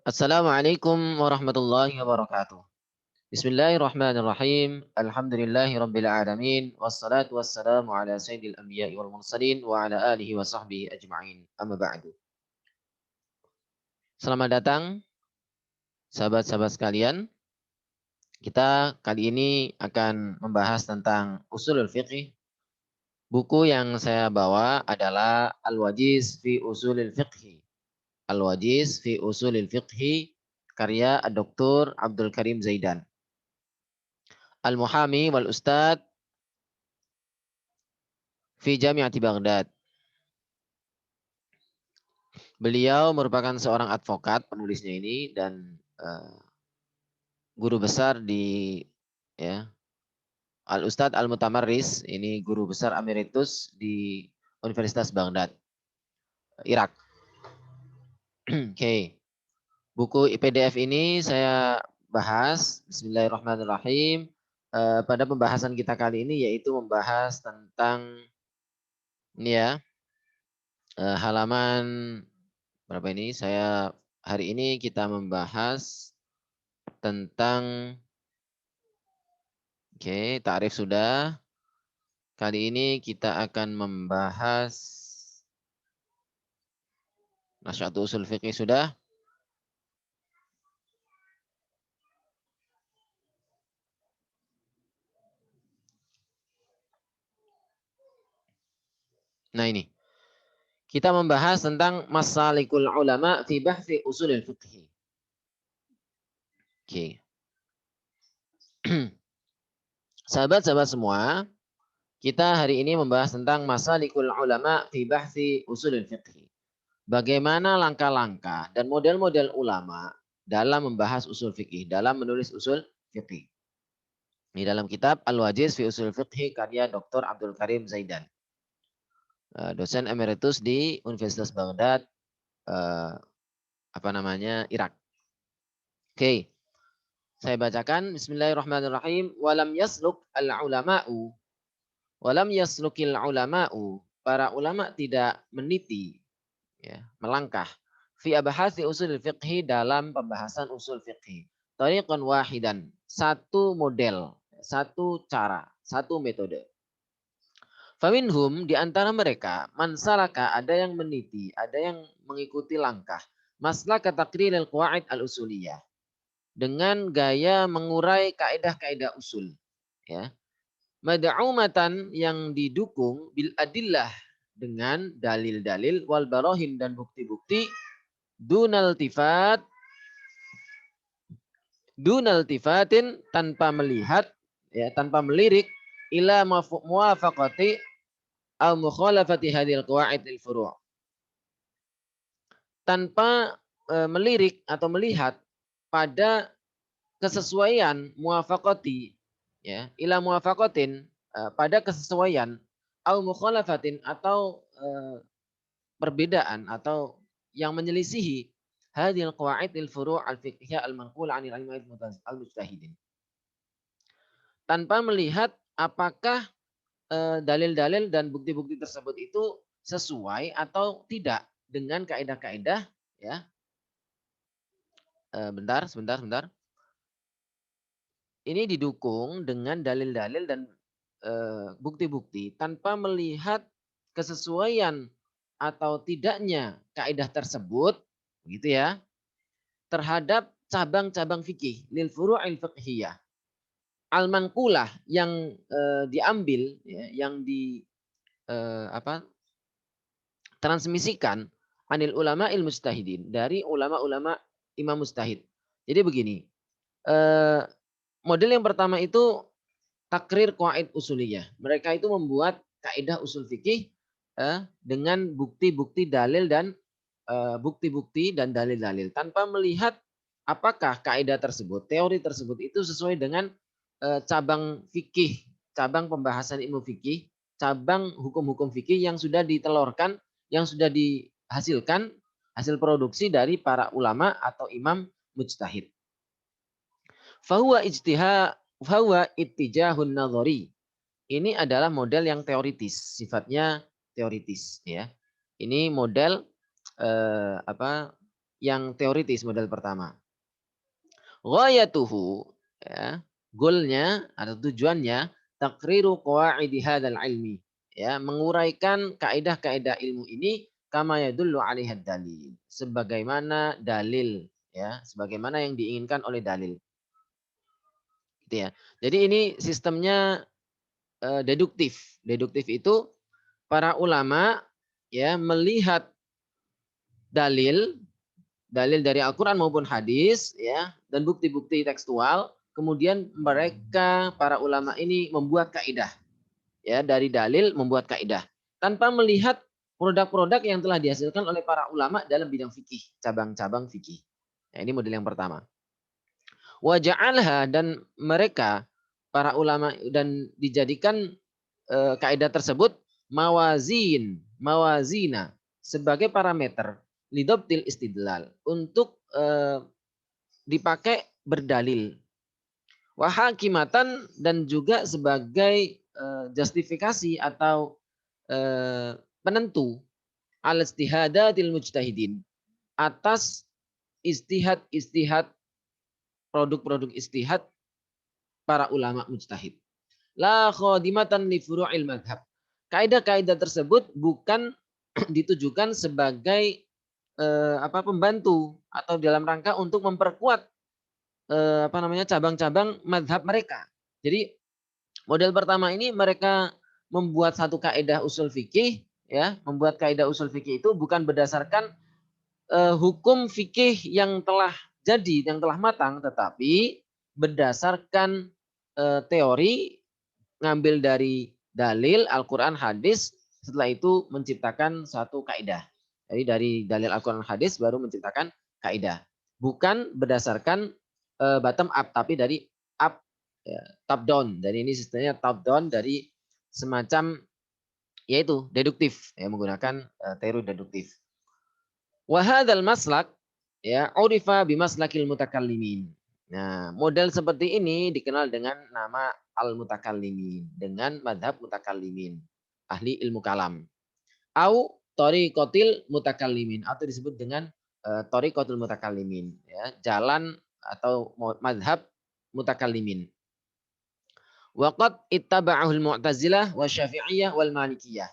Assalamualaikum warahmatullahi wabarakatuh. Bismillahirrahmanirrahim. Alhamdulillahi rabbil alamin. Wassalatu wassalamu ala sayyidil anbiya'i wal mursalin wa ala alihi wa sahbihi ajma'in. Amma ba'du. Selamat datang sahabat-sahabat sekalian. Kita kali ini akan membahas tentang usulul fiqh. Buku yang saya bawa adalah Al-Wajiz fi Usulil Fiqh. Al-Wajiz fi Usulil Fiqh karya Dr. Abdul Karim Zaidan. Al-Muhami wal Ustad fi Jami'ati Baghdad. Beliau merupakan seorang advokat penulisnya ini dan guru besar di ya Al-Ustadz Al-Mutamarris, ini guru besar emeritus di Universitas Baghdad, Irak. Oke. Buku PDF ini saya bahas, bismillahirrahmanirrahim. Pada pembahasan kita kali ini yaitu membahas tentang ini ya, halaman berapa ini? Saya hari ini kita membahas tentang ta'rif sudah. Kali ini kita akan membahas Nasya'atu Usul Fiqih sudah. Nah ini. Kita membahas tentang Masalikul Ulama fi Bahthi Usulil Fiqih. Oke. Sahabat-sahabat semua, kita hari ini membahas tentang Masalikul Ulama fi Bahthi Usulil Fiqih. Bagaimana langkah-langkah dan model-model ulama dalam membahas usul fikih, dalam menulis usul fikih. Di dalam kitab Al-Wajiz fi Usul Fiqh karya Dr. Abdul Karim Zaidan. Dosen emeritus di Universitas Baghdad, Irak. Oke. Saya bacakan bismillahirrahmanirrahim. Walam yasluk al-ulama'u. Walam yaslukil ulama'u. Para ulama tidak meniti, ya, melangkah fi abahasi usul fiqhi dalam pembahasan usul fiqhi. Tariqan wahidan, satu model, satu cara, satu metode. Faminhum, di antara mereka, mansalaka, ada yang meniti, ada yang mengikuti langkah. Maslaka taqriril qawaid al-usuliyah. Dengan gaya mengurai kaidah-kaidah usul. Ya. Mad'umatan yang didukung bil adillah dengan dalil-dalil wal barohin dan bukti-bukti dunal tifatin tanpa melihat, ya, tanpa melirik ila muwafaqati au mukhalafati hadhil qawaid al furu'. Tanpa melirik atau melihat pada kesesuaian muwafaqati, ya, ila muwafaqatin, pada kesesuaian au mukhalafatin atau perbedaan atau yang menyelisihi hadhil qawaidil furu' al-fiqhiyah al-manqul 'anil al-mujtahidin. Tanpa melihat apakah dalil-dalil dan bukti-bukti tersebut itu sesuai atau tidak dengan kaidah-kaidah, ya. Sebentar. Ini didukung dengan dalil-dalil dan bukti-bukti tanpa melihat kesesuaian atau tidaknya kaidah tersebut, begitu ya, terhadap cabang-cabang fikih lil furu'il fiqhiyah al manqulah yang diambil, ya, yang di transmisikan anil ulama il mustahidin, dari ulama-ulama imam mustahid. Jadi begini, model yang pertama itu takrir qawaid usuliyah. Mereka itu membuat kaidah usul fikih dengan bukti-bukti dalil dan bukti-bukti dan dalil-dalil tanpa melihat apakah kaidah tersebut, teori tersebut itu sesuai dengan cabang fikih, cabang pembahasan ilmu fikih, cabang hukum-hukum fikih yang sudah ditelurkan, yang sudah dihasilkan hasil produksi dari para ulama atau imam mujtahid. Fahuwa ittijahun nadhari. Ini adalah model yang teoritis, sifatnya teoritis, ya. Ini model yang teoritis model pertama. Ghayatuhu, ya, goalnya atau tujuannya takriru qawaidi hadzal ilmi, ya, menguraikan kaidah-kaidah ilmu ini kama yadullu alaihi dalil, sebagaimana dalil, ya, sebagaimana yang diinginkan oleh dalil. Gitu ya. Jadi ini sistemnya deduktif. Deduktif itu para ulama ya melihat dalil dalil dari Al-Quran maupun hadis, ya, dan bukti-bukti tekstual. Kemudian mereka para ulama ini membuat kaidah, ya, dari dalil membuat kaidah tanpa melihat produk-produk yang telah dihasilkan oleh para ulama dalam bidang fikih, cabang-cabang fikih. Nah, ini model yang pertama. Waja'alha, dan mereka para ulama dan dijadikan kaidah tersebut mawazina sebagai parameter lidobtil istidlal untuk dipakai berdalil, wahakimatan, dan juga sebagai justifikasi atau penentu al istihadatil mujtahidin, atas istihad produk-produk istihad para ulama mujtahid. La khadimatan li furu'il madhab. Kaidah-kaidah tersebut bukan ditujukan sebagai pembantu atau dalam rangka untuk memperkuat cabang-cabang madhab mereka. Jadi model pertama ini mereka membuat satu kaidah usul fikih, ya, membuat kaidah usul fikih itu bukan berdasarkan hukum fikih yang telah jadi, yang telah matang, tetapi berdasarkan teori, ngambil dari dalil Al-Quran hadis, setelah itu menciptakan satu kaidah. Jadi dari dalil Al-Quran hadis baru menciptakan kaidah. Bukan berdasarkan bottom up, tapi dari up, ya, top down. Dari ini sistemnya top down, dari semacam yaitu deduktif, ya, menggunakan teori deduktif. Wahadal maslak, ya, urifa bimaslakil mutakallimin. Nah, model seperti ini dikenal dengan nama al-mutakallimin, dengan madhab mutakallimin, ahli ilmu kalam. Au tariqatil mutakallimin, atau disebut dengan tariqatul mutakallimin, ya, jalan atau madhab mutakallimin. Waqad ittaba'ahul mu'tazilah wa syafi'iyah wal malikiyah.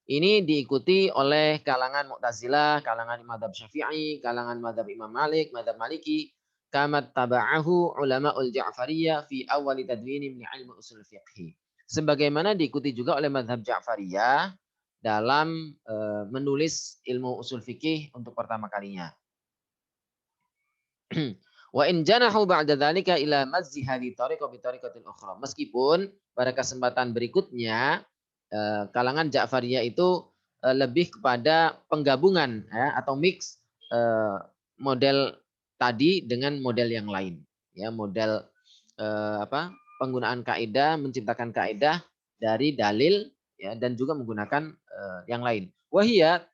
Ini diikuti oleh kalangan Mu'tazilah, kalangan Madzhab Syafi'i, kalangan Madzhab Imam Malik, Madzhab Maliki, kamat taba'ahu ulamaul Ja'fariyah fi awali tadwini min ilmu usul fiqhi. Sebagaimana diikuti juga oleh Madzhab Ja'fariyah dalam menulis ilmu usul fikih untuk pertama kalinya. Wa in janahu ba'da dzalika ila mazzi hadhihi tariqah bi tariqatin ukhra. Meskipun pada kesempatan berikutnya kalangan Ja'fariyah itu lebih kepada penggabungan, ya, atau mix model tadi dengan model yang lain, ya, model penggunaan kaidah, menciptakan kaidah dari dalil, ya, dan juga menggunakan yang lain. Wahia,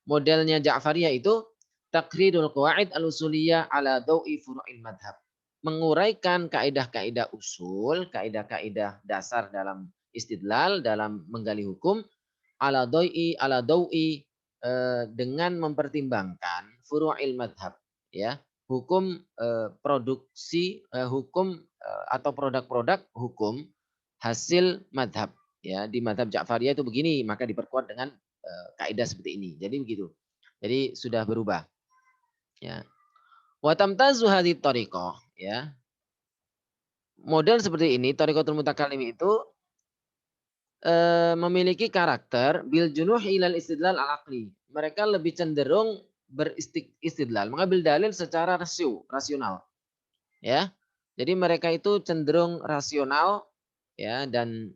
modelnya Ja'fariyah itu takridul qawaid al-usuliyah ala dawi furu'il madhab. Menguraikan kaidah-kaidah usul, kaidah-kaidah dasar dalam istidlal, dalam menggali hukum, ala dawi dengan mempertimbangkan furu'il madhab, ya, hukum produksi hukum atau produk-produk hukum hasil madhab, ya, di madhab Ja'fariyah itu begini, maka diperkuat dengan kaidah seperti ini. Jadi begitu. Jadi sudah berubah, ya. Wa tamtazu hadhihi tariqah, ya. Model seperti ini, tariqatul mutakallim itu memiliki karakter bil junuh ilal istidlal al-aqli. Mereka lebih cenderung beristidlal, mengambil dalil secara rasional, ya. Jadi mereka itu cenderung rasional, ya, dan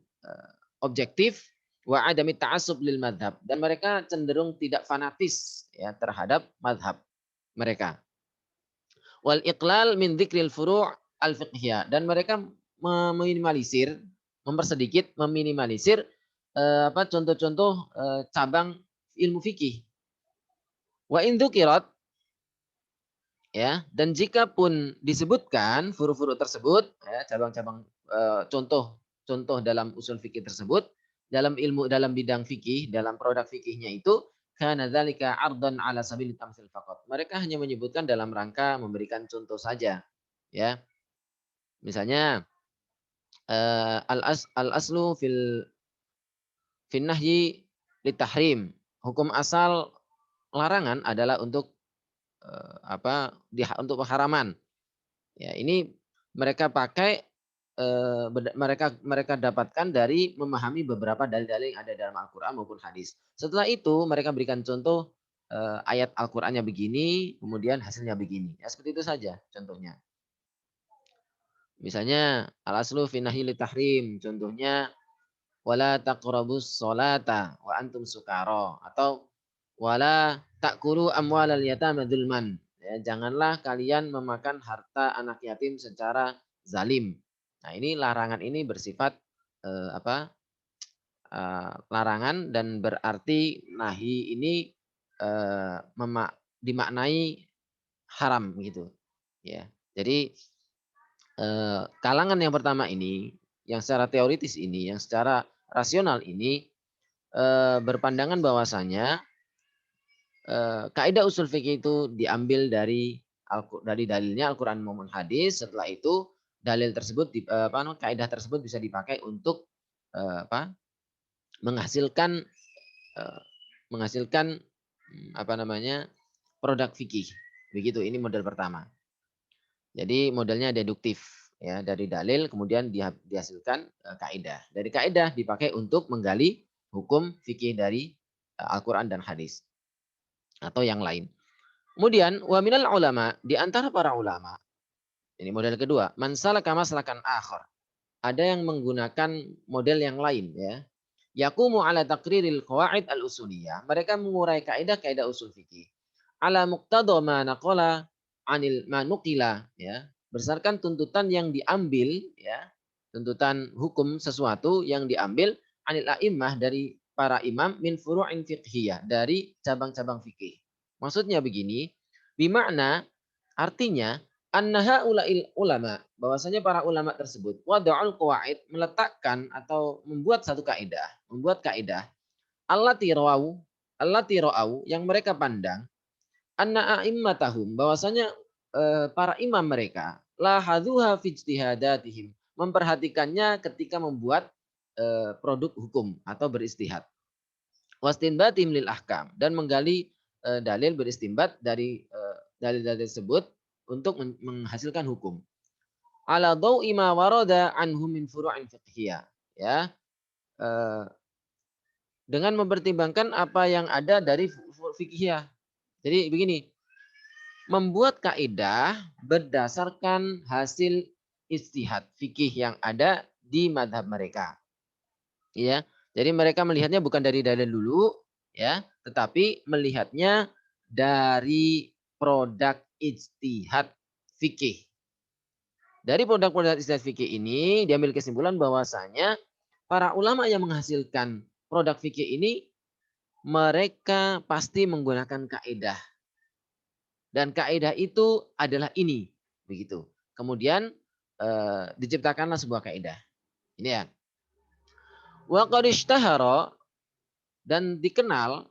objektif, wa adami ta'assub lil madhab, dan mereka cenderung tidak fanatis, ya, terhadap madhab mereka. Wal iqlal min dzikril furu' al fiqhiyah, dan mereka meminimalisir, meminimalisir contoh-contoh cabang ilmu fikih. Wa in dzukirat, ya, dan jika pun disebutkan furu-furu tersebut, ya, cabang-cabang contoh dalam usul fikih tersebut, dalam bidang fikih, dalam produk fikihnya itu, kana dzalika 'ardan 'ala sabilit tamtsil faqat. Mereka hanya menyebutkan dalam rangka memberikan contoh saja, ya. Misalnya, al-aslu fin nahyi litahrim. Hukum asal larangan adalah untuk untuk pengharaman. Ya, ini mereka pakai mereka mereka dapatkan dari memahami beberapa dalil-dalil yang ada dalam Al-Qur'an maupun hadis. Setelah itu mereka berikan contoh ayat Al-Qur'annya begini, kemudian hasilnya begini. Ya seperti itu saja contohnya. Misalnya al-aslu fi nahyi litahrim, contohnya wala taqrabus sholata wa antum sukara, atau wala ta'kulu amwalal yatama dzulman. Ya, janganlah kalian memakan harta anak yatim secara zalim. Nah, ini larangan ini bersifat larangan, dan berarti nahi ini dimaknai haram gitu. Ya. Jadi kalangan yang pertama ini, yang secara teoritis ini, yang secara rasional ini berpandangan bahwasanya kaidah usul fikih itu diambil dari dalilnya Al-Qur'an maupun hadis. Setelah itu dalil tersebut kaidah tersebut bisa dipakai untuk menghasilkan menghasilkan produk fikih. Begitu, ini model pertama. Jadi modelnya deduktif, ya, dari dalil kemudian dihasilkan kaidah. Dari kaidah dipakai untuk menggali hukum fikih dari Al-Qur'an dan hadis atau yang lain. Kemudian wa minal ulama, di antara para ulama, ini model kedua, man salaka maslakan akhar. Ada yang menggunakan model yang lain, ya. Yaqumu ala taqriril qawaid al-usuliyah. Mereka mengurai kaidah-kaidah usul fikih. Ala muqtada ma naqala anil manukila, ya. Berdasarkan tuntutan yang diambil, ya. Tuntutan hukum sesuatu yang diambil anil a'immah, dari para imam, min furu'in fiqhiyah, dari cabang-cabang fikih. Maksudnya begini, bimakna, artinya annaha ulama, bahwasanya para ulama tersebut wada'ul qawaid, meletakkan atau membuat satu kaidah, allati ra'au, yang mereka pandang, anna a'immatahum, bahwasanya para imam mereka la hadhuha fi ijtihadatihim, memperhatikannya ketika membuat produk hukum atau beristihad. Wastinbatim lil ahkam, dan menggali dalil, beristimbat dari dalil-dalil tersebut untuk menghasilkan hukum. Ala dawi ma warada anhum min furu'in fiqhiyah, ya. Dengan mempertimbangkan apa yang ada dari fikihiyah. Jadi begini, membuat kaidah berdasarkan hasil istihad fikih yang ada di madhab mereka. Ya. Jadi mereka melihatnya bukan dari dalil dulu, ya, tetapi melihatnya dari produk ijtihad fikih. Dari produk-produk ijtihad fikih ini diambil kesimpulan bahwasanya para ulama yang menghasilkan produk fikih ini, mereka pasti menggunakan kaidah. Dan kaidah itu adalah ini, begitu. Kemudian diciptakanlah sebuah kaidah. Ini ya. Wa qad ishtahara, dan dikenal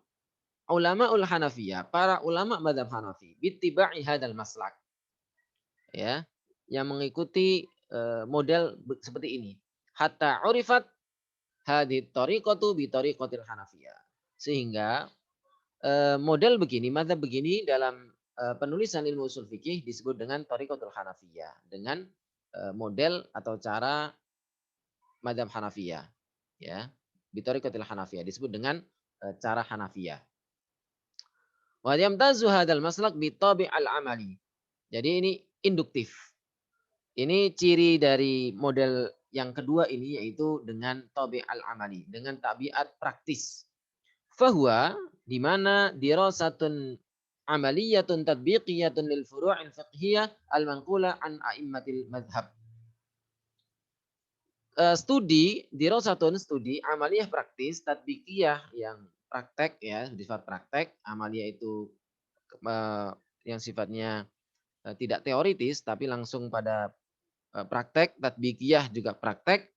ulama Hanafiyah, para ulama mazhab Hanafi, bittiba'i hadal maslak. Ya, yang mengikuti model seperti ini. Hatta urifat hadit tariqatu bi tariqatil Hanafiyah. Sehingga model begini, mazhab begini dalam penulisan ilmu usul fikih disebut dengan tariqatul Hanafiyah, dengan model atau cara mazhab Hanafiyah, ya. Bi tariqatil Hanafiyah disebut dengan cara Hanafiyah. Wa yamtazu hadzal maslak bi tabi' al-amali. Jadi ini induktif. Ini ciri dari model yang kedua ini, yaitu dengan tabi' al-amali, dengan tabiat praktis. Fahuwa, di mana dirasatun amaliyatun tatbiqiyatun lil furu'il fiqhiyah al-manqula an a'immatil madhab. Dirasatun studi amaliyah praktis, tatbiqiyah yang praktek, ya, sifat praktek. Amaliyah itu yang sifatnya tidak teoritis tapi langsung pada praktek. Tatbiqiyah juga praktek.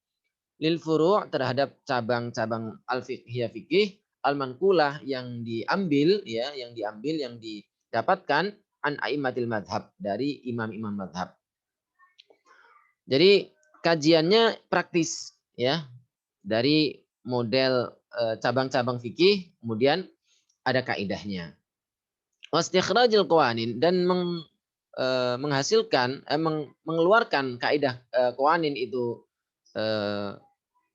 Lil furu' terhadap cabang-cabang al-fiqhiyah fikih al-manqulah yang diambil ya, yang didapatkan an a'immatil madhab, dari imam-imam madhab. Jadi kajiannya praktis ya, dari model cabang-cabang fikih, kemudian ada kaidahnya. Wastikhrajul qawanin, dan menghasilkan mengeluarkan kaidah qawanin itu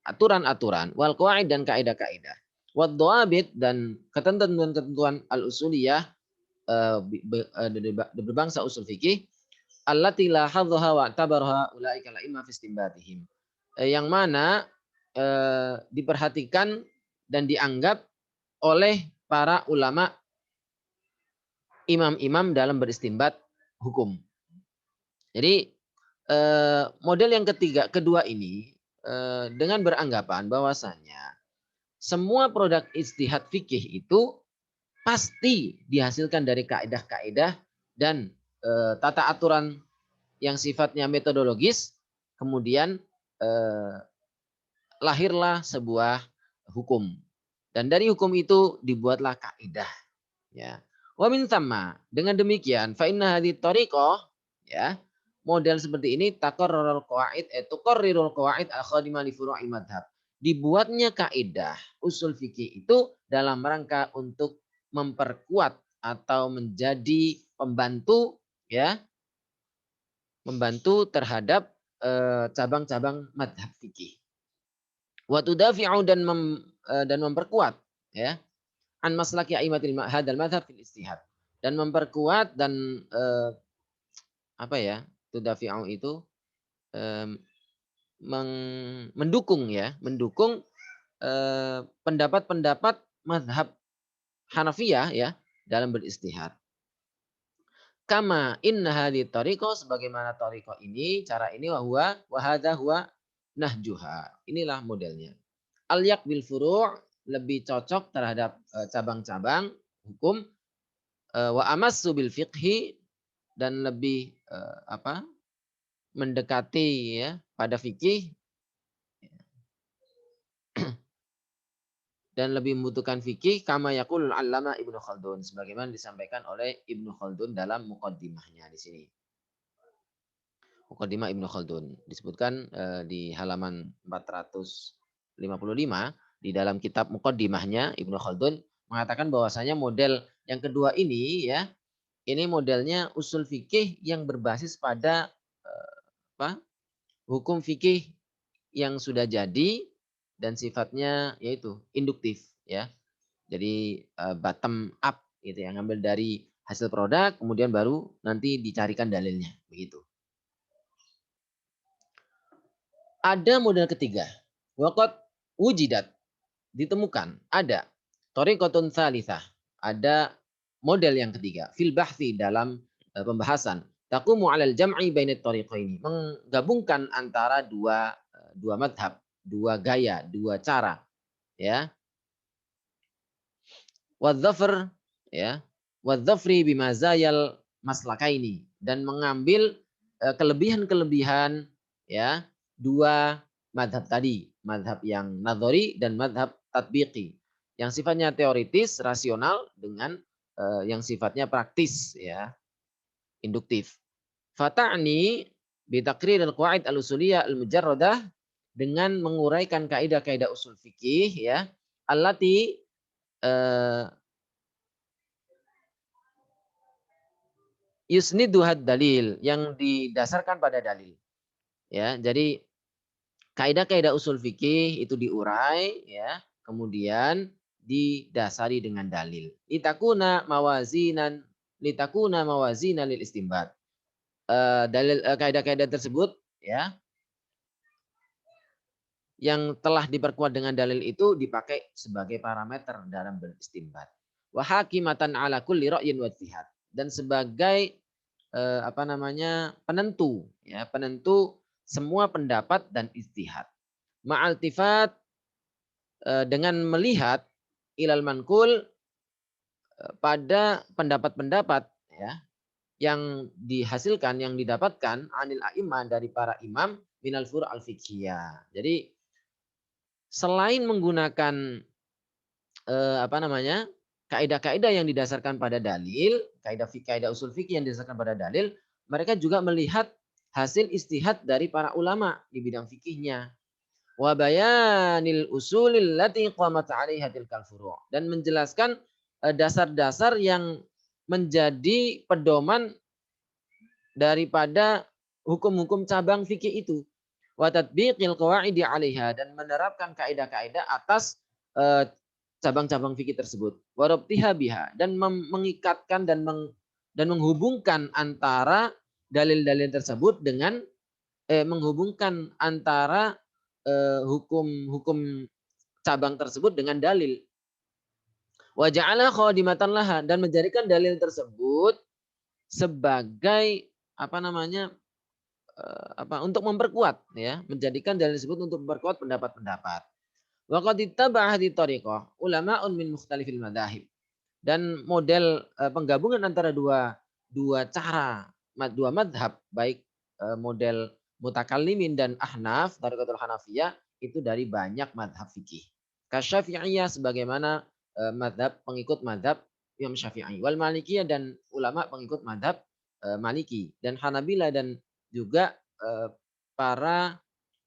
aturan-aturan, wal qawaid, dan kaidah-kaidah, wad dhawabit, dan ketentuan-ketentuan al-usuliyah berbangsa usul fikih, allati la hadzaha wa tabaraha ulaika la imma fi istinbatihim, yang mana diperhatikan dan dianggap oleh para ulama imam-imam dalam beristinbat hukum. Jadi model yang kedua ini dengan beranggapan bahwasanya semua produk ijtihad fikih itu pasti dihasilkan dari kaidah-kaidah dan tata aturan yang sifatnya metodologis, kemudian lahirlah sebuah hukum, dan dari hukum itu dibuatlah kaidah ya. Wa min thamma, dengan demikian, fa inna hadhihi thariqah ya, model seperti ini taqarrarul qawaid tuqarrirul qawaid al-khadimah li furu'il madhab. Dibuatnya kaidah usul fikih itu dalam rangka untuk memperkuat atau menjadi pembantu ya, membantu terhadap cabang-cabang madhab fikih. Wa tudafi'u, dan memperkuat ya, an maslaki a'immatil hadal madhab fil ijtihad, dan memperkuat dan tudafi'u itu mendukung ya, mendukung pendapat-pendapat mazhab Hanafiyah ya dalam beristihad. Kama inna hadhihi tariqah, sebagaimana tariqah ini, cara ini, wa hadza huwa nahjuha. Inilah modelnya. Al-yaq bil furu', lebih cocok terhadap cabang-cabang hukum, wa amassu bil fiqhi, dan lebih mendekati ya pada fikih, dan lebih membutuhkan fikih, kama yaqulul allama Ibnu Khaldun, sebagaimana disampaikan oleh Ibnu Khaldun dalam muqaddimahnya di sini. Muqaddimah Ibnu Khaldun disebutkan di halaman 455 di dalam kitab muqaddimahnya. Ibnu Khaldun mengatakan bahwasanya model yang kedua ini ya, ini modelnya usul fikih yang berbasis pada hukum fikih yang sudah jadi dan sifatnya yaitu induktif ya. Jadi bottom up gitu ya, ngambil dari hasil produk kemudian baru nanti dicarikan dalilnya begitu. Ada model ketiga, waqad wujidat, ditemukan, ada thariqatun tsalitsah, ada model yang ketiga, fil bahthi, dalam pembahasan, taqumu 'alal jam'i bainat thariqaini, menggabungkan antara dua madhab, dua gaya, dua cara ya. Wadzafar ya, wadzafri bimazayal maslakaini, dan mengambil kelebihan-kelebihan ya dua madhab tadi, madhab yang nadhari dan madhab tatbiqi, yang sifatnya teoritis rasional dengan yang sifatnya praktis ya, induktif. Fata'ni bitakrir al-qawaid al-usuliyah al-mujarradah, dengan menguraikan kaidah-kaidah usul fikih ya, allati yusniduhad dalil, yang didasarkan pada dalil ya. Jadi kaidah-kaidah usul fikih itu diurai ya, kemudian didasari dengan dalil. Litakuna mawazina lil istinbat. Dalil kaidah-kaidah tersebut ya, yang telah diperkuat dengan dalil itu dipakai sebagai parameter dalam beristinbat. Wa hakimatan ala kulli ra'yin wa ijtihad, dan sebagai penentu ya, penentu semua pendapat dan ijtihad. Ma'altifat, dengan melihat ilal mankul, pada pendapat-pendapat ya yang dihasilkan, yang didapatkan anil a'imah, dari para imam, minal fur' al fiqhiyah. Jadi selain menggunakan apa namanya, kaidah-kaidah yang didasarkan pada dalil, kaidah usul fikih yang didasarkan pada dalil, mereka juga melihat hasil istihad dari para ulama di bidang fikihnya. Wa bayanil usulil lati qamat 'alaiha tilkal furu', dan menjelaskan dasar-dasar yang menjadi pedoman daripada hukum-hukum cabang fikih itu. Wa tatbiqil qawaidi 'alaiha, dan menerapkan kaidah-kaidah atas eh, cabang-cabang fikih tersebut. Wa rabtiha biha, dan mengikatkan dan menghubungkan antara dalil-dalil tersebut dengan menghubungkan antara hukum-hukum cabang tersebut dengan dalil. Wa ja'ala khadimatan laha, dan menjadikan dalil tersebut sebagai apa namanya, untuk memperkuat, ya, menjadikan dalil tersebut untuk memperkuat pendapat-pendapat. Wa qad ittaba'a hadhihi thariqah ulama'un min mukhtalifil madzahib, dan model penggabungan antara dua cara, dua madhab, baik model mutakallimin dan ahnaf, thariqatul hanafiyah, itu dari banyak madhab fikih. Kasyafi'iyah, sebagaimana madhab pengikut madhab Imam Syafi'i, wal Malikiyah, dan ulama pengikut madhab Maliki, dan Hanabila, dan juga para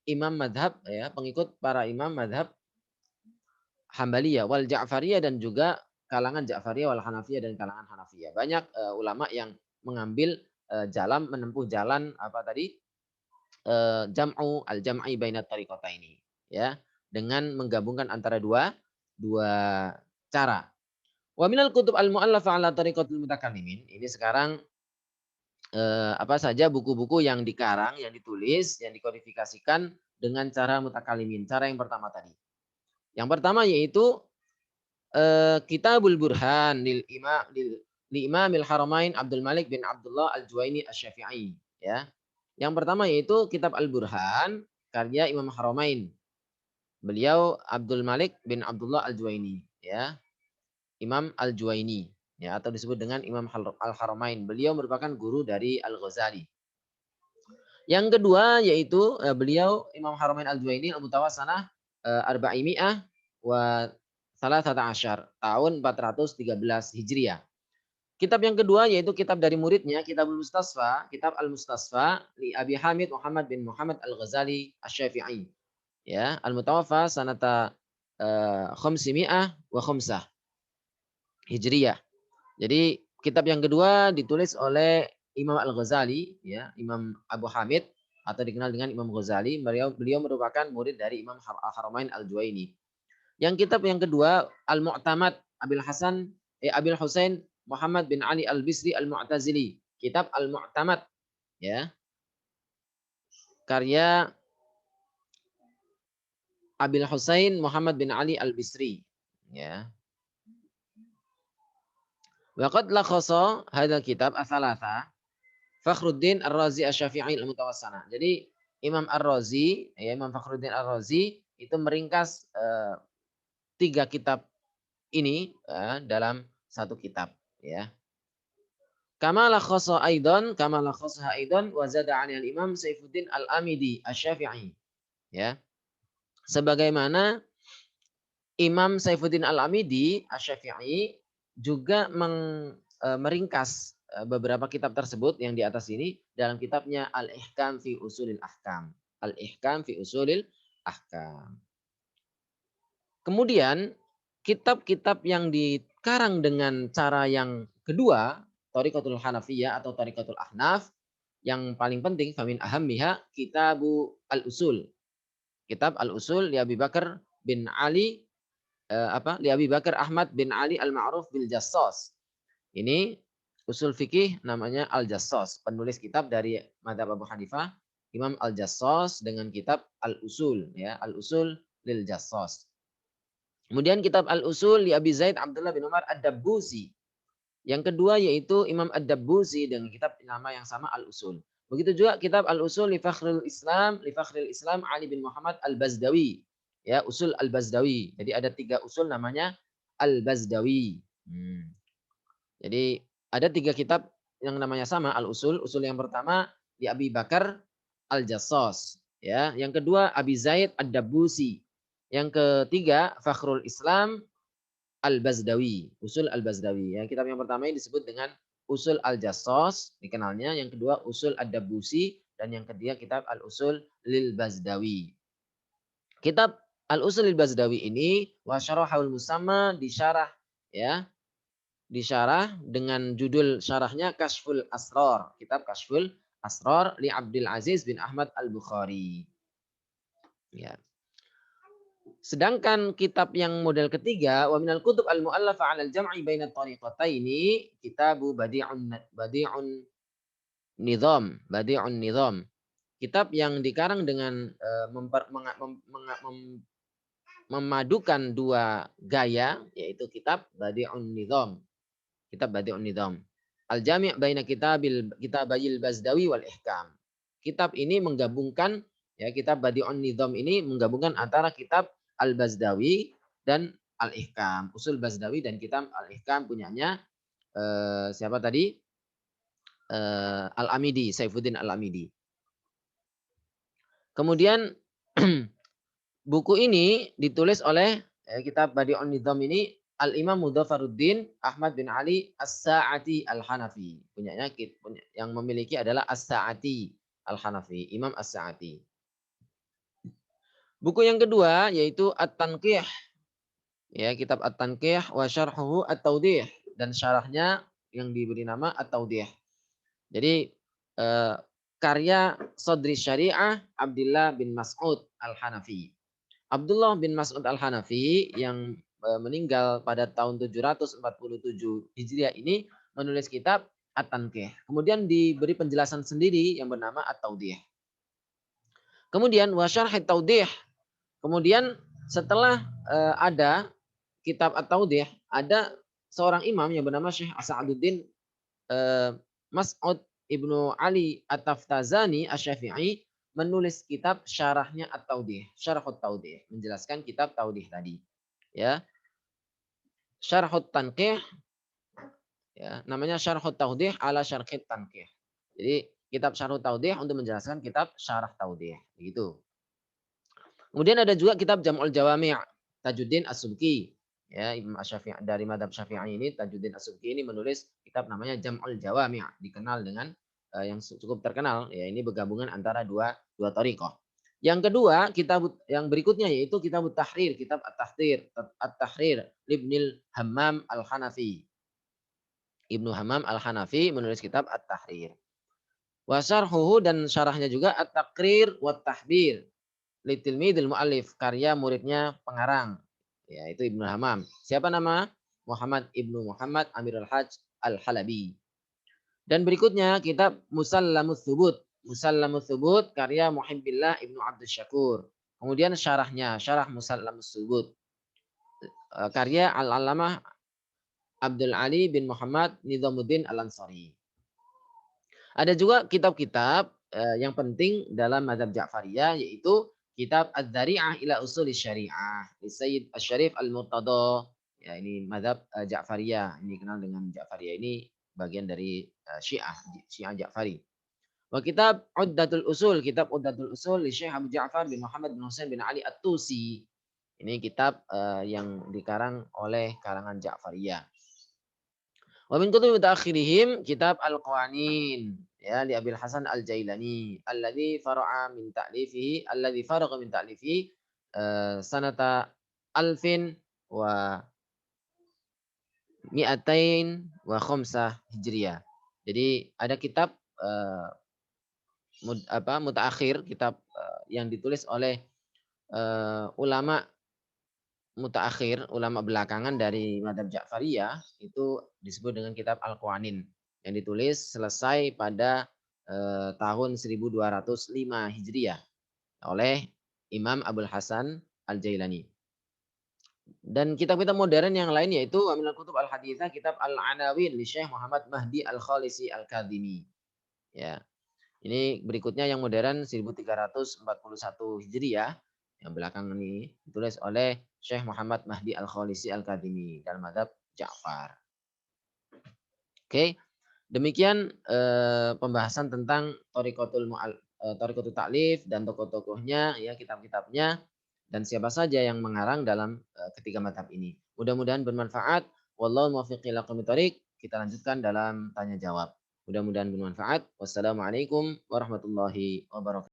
imam madhab, ya, pengikut para imam madhab Hambaliyah, wal Ja'fariyah, dan juga kalangan Ja'fariyah, wal Hanafiyah, dan kalangan Hanafiyah. Banyak ulama yang mengambil menempuh jalan apa tadi, al-jam'i bainat tariqataini, ya, dengan menggabungkan antara dua cara. Wa minal kutub al-mu'allafa ala tariqatul mutakallimin. Ini sekarang apa saja buku-buku yang dikarang, yang ditulis, yang dikodifikasikan dengan cara mutakallimin. Cara yang pertama tadi. Yang pertama yaitu Kitabul Burhan li Imamil Haramain Abdul Malik bin Abdullah Al-Juwaini Asy-Syafi'i, ya. Yang pertama yaitu Kitab Al-Burhan karya Imam Haramain. Beliau Abdul Malik bin Abdullah Al-Juwaini, ya. Imam Al-Juwaini, ya, atau disebut dengan Imam Al-Haramain. Beliau merupakan guru dari Al-Ghazali. Yang kedua yaitu beliau Imam Haramain Al-Juwaini Al-Mutawassanah Arba'imi'ah wa Salasata Asyar, tahun 413 Hijriah. Kitab yang kedua yaitu kitab dari muridnya, Kitab Al-Mustasfa li Abi Hamid Muhammad bin Muhammad Al-Ghazali Asy-Syafi'i. Ya, Al-Mutawaffa sanata khamsimi'ah wa khamsah Hijriah. Jadi kitab yang kedua ditulis oleh Imam Al-Ghazali, ya, Imam Abu Hamid, atau dikenal dengan Imam Ghazali. Beliau merupakan murid dari Imam Al-Haramain Al-Juwaini. Yang kitab yang kedua Al-Mu'tamad Abil Husain Muhammad bin Ali Al-Bisri Al-Mu'tazili. Kitab Al-Mu'tamad, ya. Karya Abil Husain Muhammad bin Ali Al-Bisri, ya. Wa qad lakhasa hadzal kitab asalatha Fakhruddin Ar-Razi Asy-Syafi'i Al-Mutawassana. Jadi Imam Ar-Razi, ya, Imam Fakhruddin Ar-Razi itu meringkas 3 kitab ini dalam satu kitab, ya. Kama lakhasa aidan wa zada 'ani al-Imam Saifuddin Al-Amidi Asy-Syafi'i, ya. Sebagaimana Imam Saifuddin Al-Amidi Asy-Syafi'i juga meringkas beberapa kitab tersebut yang di atas ini dalam kitabnya Al-Ihkam fi Usulil Ahkam. Al-Ihkam fi Usulil Ahkam. Kemudian kitab-kitab yang dikarang dengan cara yang kedua, Thariqatul Hanafiyah atau Thariqatul Ahnaf, yang paling penting famin ahammiha Kitabu Al-Usul. Kitab Al-Usul li Abi Bakar bin Ali li Abi Bakar Ahmad bin Ali Al-Ma'ruf bil Jassas. Ini usul fikih namanya Al-Jassas. Penulis kitab dari Madzhab Abu Hanifah, Imam Al-Jassas, dengan kitab Al-Usul, ya, Al-Usul lil Jassas. Kemudian kitab Al-Usul li Abi Zaid Abdullah bin Umar Ad-Dabbusi. Yang kedua yaitu Imam Ad-Dabbusi dengan kitab nama yang sama Al-Usul. Begitu juga kitab Al-Usul li Fakhril Islam Ali bin Muhammad Al-Bazdawi. Ya, Usul Al-Bazdawi. Jadi ada 3 usul namanya Al-Bazdawi. Jadi ada 3 kitab yang namanya sama Al-Usul. Usul yang pertama di Abi Bakar Al-Jassas, ya. Yang kedua Abi Zaid Ad-Dabbusi. Yang ketiga Fakhrul Islam Al-Bazdawi, Usul Al-Bazdawi. Ya, kitab yang pertama ini disebut dengan Usul Al-Jassos, dikenalnya. Yang kedua Usul Ad-Dabusi, dan yang ketiga kitab Al-Usul Lil Bazdawi. Kitab Al-Usul Lil Bazdawi ini wa syarahul musamma, disyarah, ya, disyarah dengan judul syarahnya Kashful Asrar, kitab Kashful Asrar li Abdul Aziz bin Ahmad Al-Bukhari. Ya. Sedangkan kitab yang model ketiga, wa minal kutub al-mu'allafa 'ala al-jam'i baina at-tariqataini, kitabu Badi'un Nizam. Kitab yang dikarang dengan memadukan dua gaya, yaitu kitab Badi'un Nizam. Kitab Badi'un Nizam. Al-Jami' baina kitabayil Bazdawi wal Ihkam. Kitab ini menggabungkan, ya, kitab Badi'un Nizam ini menggabungkan antara kitab Al-Bazdawi dan Al-Ihkam. Usul Bazdawi dan kitab Al-Ihkam punyanya siapa tadi? Al-Amidi, Saifuddin Al-Amidi. Kemudian buku ini ditulis oleh kitab Badi'un Nizam ini Al-Imam Mudzafaruddin Ahmad bin Ali As-Sa'ati Al-Hanafi. Punyanya yang memiliki adalah As-Sa'ati Al-Hanafi, Imam As-Sa'ati. Buku yang kedua yaitu At-Tanqih. Ya, kitab At-Tanqih wa syarhuhu At-Tawdih, dan syarahnya yang diberi nama At-Tawdih. Jadi karya Sodri Syariah Abdullah bin Mas'ud Al-Hanafi. Abdullah bin Mas'ud Al-Hanafi yang meninggal pada tahun 747 Hijriah ini menulis kitab At-Tanqih. Kemudian diberi penjelasan sendiri yang bernama At-Tawdih. Kemudian wa syarh At-Tawdih. Kemudian setelah ada kitab At-Tawdih, ada seorang imam yang bernama Syekh Sa'aduddin Mas'ud Ibnu Ali At-Taftazani Asy-Syafi'i menulis kitab syarahnya At-Tawdih, Syarhut Tawdih, menjelaskan kitab Tawdih tadi. Ya. Syarhut Tanqih, ya, namanya Syarhut Tawdih ala Syarhit Tanqih. Jadi kitab Syarhut Tawdih untuk menjelaskan kitab Syarah Tawdih, begitu. Kemudian ada juga kitab Jam'ul Jawami' Tajuddin As-Subki. Ya, Imam Asy-Syafi'i dari mazhab Syafi'i ini, Tajuddin As-Subki ini menulis kitab namanya Jam'ul Jawami', dikenal dengan yang cukup terkenal, ya, ini bergabungan antara dua thariqah. Yang kedua, kitab yang berikutnya yaitu kitab Tahrir, kitab At-Tahrir Ibnul Hammam Al-Hanafi. Ibnu Hammam Al-Hanafi menulis kitab At-Tahrir. Wa syarhuhu, dan syarahnya juga At-Taqrir wa Tahbir Litilmidil Mu'allif, karya muridnya pengarang, yaitu Ibnu Hammam. Siapa nama? Muhammad Ibnu Muhammad Amirul Hajj Al-Halabi. Dan berikutnya kitab Musallamus Tsubut. Musallamus Tsubut karya Muhibbillah Ibnu Abdus Syakur. Kemudian syarahnya, syarah Musallamus Tsubut, karya Al-Allamah Abdul Ali bin Muhammad Nizamuddin Al-Ansari. Ada juga kitab-kitab yang penting dalam mazhab Ja'fariyah, yaitu kitab Az-Zari'ah ila Usul Syariah di Sayyid Asy-Syarif Al-Murtada. Ya, ini mazhab Ja'fariyah. Ini kenal dengan Ja'fariyah, ini bagian dari Syiah Ja'fari. Wa kitab Uddatul Usul, kitab Uddatul Usul li Syekh Abu Ja'far bin Muhammad bin Husain bin Ali At-Tusi. Ini kitab yang dikarang oleh kalangan Ja'fariyah. Wa min kutubi mutaakhirihim kitab Al-Qawanin, ya, li Abil Hasan Al-Jailani alladzi fara'a min ta'lifihi alladzi faragha min ta'lifihi sanata alfin wa mi'atain wa khamsah Hijriyah. Jadi ada kitab mutaakhir, kitab yang ditulis oleh ulama mutaakhir, ulama belakangan dari mazhab Ja'fariyah, itu disebut dengan kitab Al-Qawanin, yang ditulis selesai pada tahun 1205 Hijriah oleh Imam Abul Hasan Al-Jailani. Dan kitab-kitab modern yang lain yaitu wa minal kutub al-haditsah kitab Al-Anawin li Syekh Muhammad Mahdi Al-Khalisi Al-Kadhimi. Ya. Ini berikutnya yang modern 1341 Hijriah, yang belakang ini ditulis oleh Syekh Muhammad Mahdi Al-Khalisi Al-Kadhimi dalam mazhab Ja'far. Oke. Demikian pembahasan tentang Thariqatul Ta'lif dan tokoh-tokohnya, ya, kitab-kitabnya. dan siapa saja yang mengarang dalam ketiga mazhab ini. Mudah-mudahan bermanfaat. Wallahu muwaffiq ila aqwamit thoriq. Kita lanjutkan dalam tanya jawab. Mudah-mudahan bermanfaat. Wassalamualaikum warahmatullahi wabarakatuh.